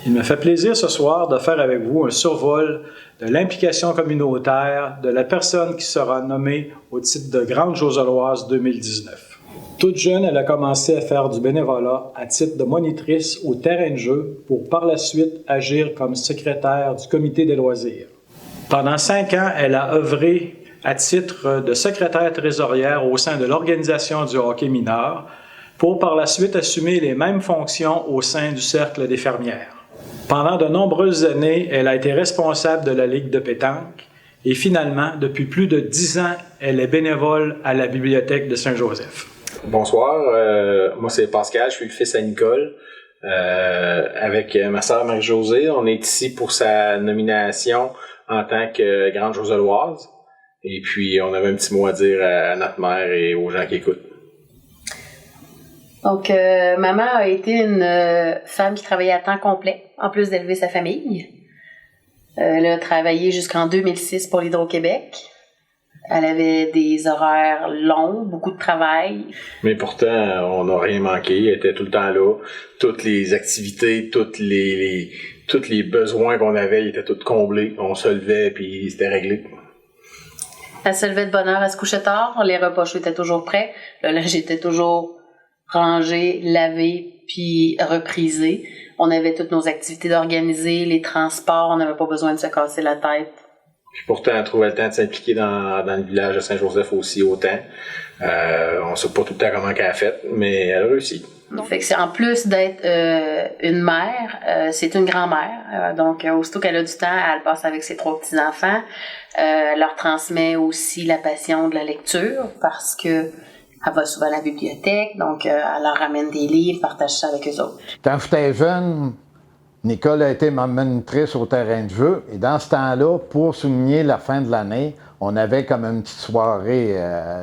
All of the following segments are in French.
Il me fait plaisir ce soir de faire avec vous un survol de l'implication communautaire de la personne qui sera nommée au titre de Grande Josoloise 2019. Toute jeune, elle a commencé à faire du bénévolat à titre de monitrice au terrain de jeu pour par la suite agir comme secrétaire du comité des loisirs. Pendant 5 ans, elle a œuvré à titre de secrétaire trésorière au sein de l'organisation du hockey mineur pour par la suite assumer les mêmes fonctions au sein du Cercle des fermières. Pendant de nombreuses années, elle a été responsable de la Ligue de pétanque et finalement, depuis plus de 10 ans, elle est bénévole à la Bibliothèque de Saint-Joseph. Bonsoir, moi c'est Pascal, je suis le fils à Nicole. Avec ma sœur Marie-Josée, on est ici pour sa nomination en tant que Grande Josoloise. Et puis, on avait un petit mot à dire à notre mère et aux gens qui écoutent. Donc, maman a été une femme qui travaillait à temps complet, en plus d'élever sa famille. Elle a travaillé jusqu'en 2006 pour l'Hydro-Québec. Elle avait des horaires longs, beaucoup de travail. Mais pourtant, on n'a rien manqué. Elle était tout le temps là. Toutes les activités, tous les besoins qu'on avait, ils étaient tous comblés. On se levait puis c'était réglé. Elle se levait de bonne heure, elle se couchait tard. Les repas chauds étaient toujours prêts. Le linge était toujours rangé, lavé puis reprisé. On avait toutes nos activités d'organiser, les transports. On n'avait pas besoin de se casser la tête. Puis pourtant, elle trouvait le temps de s'impliquer dans le village de Saint-Joseph aussi autant. On ne sait pas tout le temps comment elle a fait, mais elle a réussi. Donc, fait que c'est, en plus d'être une mère, c'est une grand-mère. Donc, aussitôt qu'elle a du temps, elle passe avec ses 3 petits-enfants. Elle leur transmet aussi la passion de la lecture parce que elle va souvent à la bibliothèque. Donc, elle leur ramène des livres, partage ça avec eux autres. Quand j'étais jeune, Nicole a été ma monitrice au terrain de jeu. Et dans ce temps-là, pour souligner la fin de l'année, on avait comme une petite soirée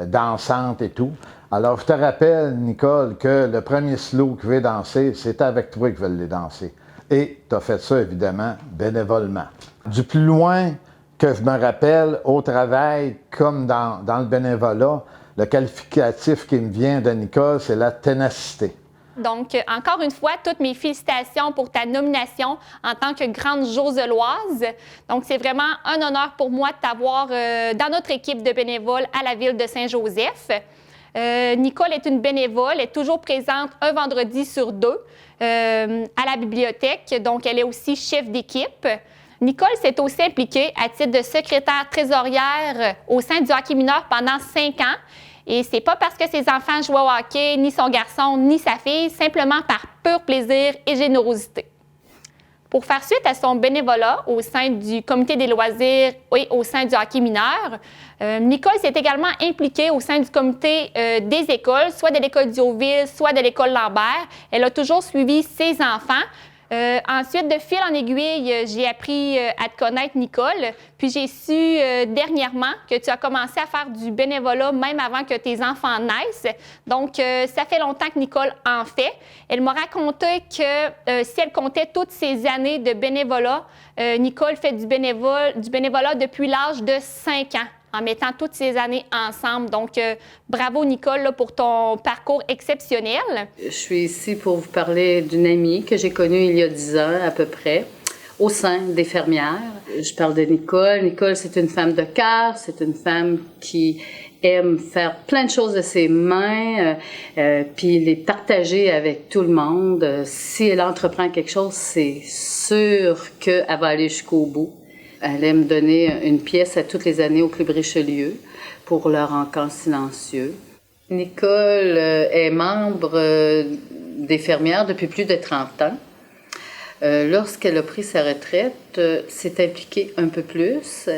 dansante et tout. Alors, je te rappelle, Nicole, que le premier slow que je vais danser, c'était avec toi que je l'ai dansé. Et tu as fait ça, évidemment, bénévolement. Du plus loin que je me rappelle, au travail, comme dans le bénévolat, le qualificatif qui me vient de Nicole, c'est la ténacité. Donc, encore une fois, toutes mes félicitations pour ta nomination en tant que Grande Josoloise. Donc, c'est vraiment un honneur pour moi de t'avoir dans notre équipe de bénévoles à la ville de Saint-Joseph. Nicole est une bénévole, elle est toujours présente un vendredi sur 2 à la bibliothèque. Donc, elle est aussi chef d'équipe. Nicole s'est aussi impliquée à titre de secrétaire trésorière au sein du hockey mineur pendant 5 ans. Et c'est pas parce que ses enfants jouaient au hockey, ni son garçon, ni sa fille, simplement par pur plaisir et générosité. Pour faire suite à son bénévolat au sein du comité des loisirs et au sein du hockey mineur, Nicole s'est également impliquée au sein du comité des écoles, soit de l'école Diauville, soit de l'école Lambert. Elle a toujours suivi ses enfants. Ensuite, de fil en aiguille, j'ai appris à te connaître, Nicole. Puis j'ai su dernièrement que tu as commencé à faire du bénévolat même avant que tes enfants naissent. Donc, ça fait longtemps que Nicole en fait. Elle m'a raconté que si elle comptait toutes ces années de bénévolat, Nicole fait du bénévolat depuis l'âge de 5 ans, en mettant toutes ces années ensemble. Donc, bravo, Nicole, là, pour ton parcours exceptionnel. Je suis ici pour vous parler d'une amie que j'ai connue il y a 10 ans à peu près, au sein des fermières. Je parle de Nicole. Nicole, c'est une femme de cœur, c'est une femme qui aime faire plein de choses de ses mains, puis les partager avec tout le monde. Si elle entreprend quelque chose, c'est sûr qu'elle va aller jusqu'au bout. Elle aime donner une pièce à toutes les années au Club Richelieu pour leur encamp silencieux. Nicole est membre des fermières depuis plus de 30 ans. Lorsqu'elle a pris sa retraite, s'est impliquée un peu plus.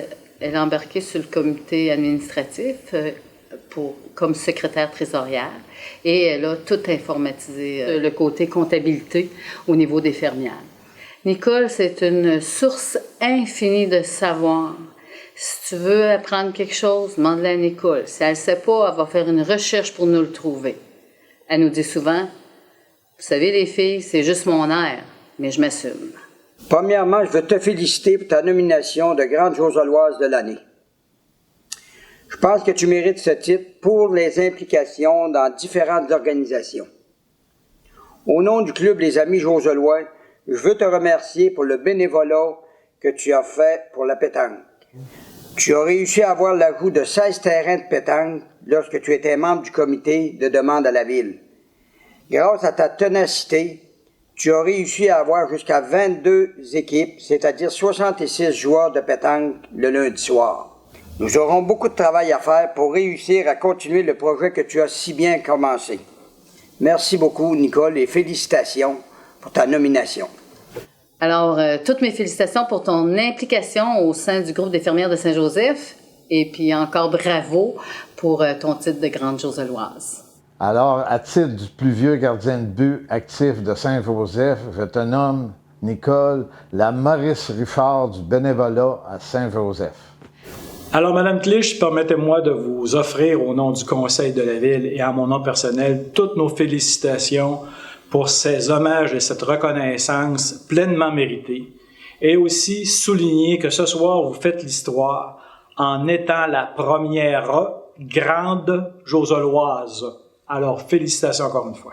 Elle a embarqué sur le comité administratif comme secrétaire trésorière et elle a tout informatisé, le côté comptabilité au niveau des fermières. Nicole, c'est une source infinie de savoir. Si tu veux apprendre quelque chose, demande-le à Nicole. Si elle ne sait pas, elle va faire une recherche pour nous le trouver. Elle nous dit souvent, vous savez les filles, c'est juste mon air, mais je m'assume. Premièrement, je veux te féliciter pour ta nomination de Grande Josoloise de l'année. Je pense que tu mérites ce titre pour les implications dans différentes organisations. Au nom du Club Les Amis Josolois, je veux te remercier pour le bénévolat que tu as fait pour la pétanque. Tu as réussi à avoir l'ajout de 16 terrains de pétanque lorsque tu étais membre du comité de demande à la Ville. Grâce à ta ténacité, tu as réussi à avoir jusqu'à 22 équipes, c'est-à-dire 66 joueurs de pétanque le lundi soir. Nous aurons beaucoup de travail à faire pour réussir à continuer le projet que tu as si bien commencé. Merci beaucoup, Nicole, et félicitations pour ta nomination. Alors, toutes mes félicitations pour ton implication au sein du groupe des fermières de Saint-Joseph. Et puis encore bravo pour ton titre de grande Josoloise. Alors, à titre du plus vieux gardien de but actif de Saint-Joseph, je te nomme, Nicole, la Maurice Richard du bénévolat à Saint-Joseph. Alors, Madame Clich, permettez-moi de vous offrir au nom du Conseil de la Ville et à mon nom personnel toutes nos félicitations pour ces hommages et cette reconnaissance pleinement méritée. Et aussi souligner que ce soir, vous faites l'histoire en étant la première grande Josoloise. Alors, félicitations encore une fois.